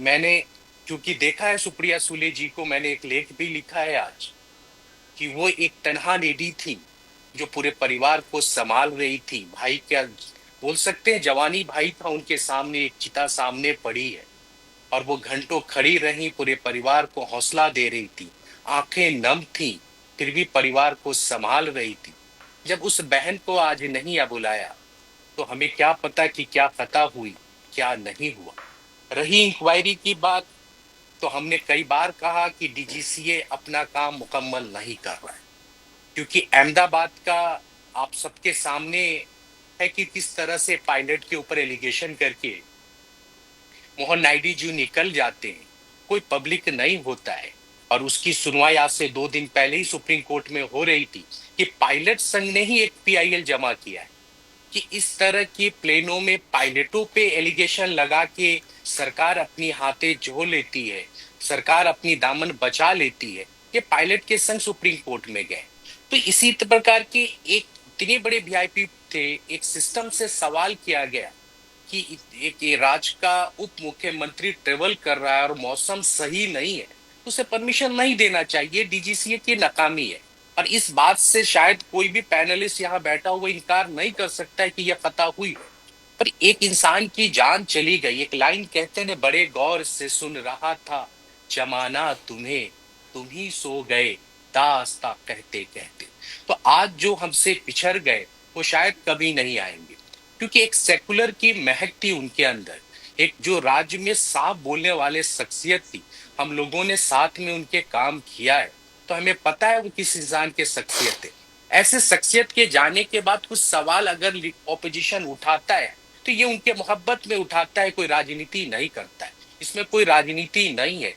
मैंने क्योंकि देखा है सुप्रिया सुले जी को, मैंने एक लेख भी लिखा है आज कि वो एक तनहा लेडी थी जो पूरे परिवार को संभाल रही थी। भाई क्या बोल सकते हैं, जवानी भाई था उनके सामने, एक चिता सामने पड़ी है और वो घंटों खड़ी रही, पूरे परिवार को हौसला दे रही थी, आंखें नम थी, फिर भी परिवार को संभाल रही थी। जब उस बहन को आज नहीं बुलाया तो हमें क्या पता कि क्या खता हुई, क्या नहीं हुआ। रही इंक्वायरी की बात, तो हमने कई बार कहा कि डीजीसीए अपना काम मुकम्मल नहीं कर रहा है, क्योंकि अहमदाबाद का आप सबके सामने है कि किस तरह से पायलट के ऊपर एलिगेशन करके मोहन नायडू जी निकल जाते हैं, कोई पब्लिक नहीं होता है। और उसकी सुनवाई आज से 2 दिन पहले ही सुप्रीम कोर्ट में हो रही थी कि पायलट संघ ने ही एक पीआईएल जमा किया है कि इस तरह के प्लेनों में पायलटों पे एलिगेशन लगा के सरकार अपनी हाथे धो लेती है, सरकार अपनी दामन बचा लेती है। ये पायलट के संग सुप्रीम कोर्ट में गए। तो इसी प्रकार की एक इतने बड़े वीआईपी थे, एक सिस्टम से सवाल किया गया कि एक ये राज्य का उप मुख्यमंत्री ट्रेवल कर रहा है और मौसम सही नहीं है, तो उसे परमिशन नहीं देना चाहिए। डीजीसीए की नाकामी है। और इस बात से शायद कोई भी पैनलिस्ट यहाँ बैठा हुआ इनकार नहीं कर सकता है कि यह खता हुई है। पर एक इंसान की जान चली गई। एक लाइन कहते हैं, बड़े गौर से सुन रहा था जमाना तुम्हें, तुम ही सो गए दास्ता कहते कहते। तो आज जो हमसे पिछड़ गए वो शायद कभी नहीं आएंगे, क्योंकि एक सेकुलर की महक थी उनके अंदर, एक जो राज्य में साफ बोलने वाले शख्सियत थी। हम लोगों ने साथ में उनके काम किया है, तो हमें पता है वो किस इंसान के शख्सियत है। ऐसे शख्सियत के जाने के बाद कुछ सवाल अगर ऑपोजिशन उठाता है तो ये उनके मोहब्बत में उठाता है, कोई राजनीति नहीं करता है। इसमें कोई राजनीति नहीं है।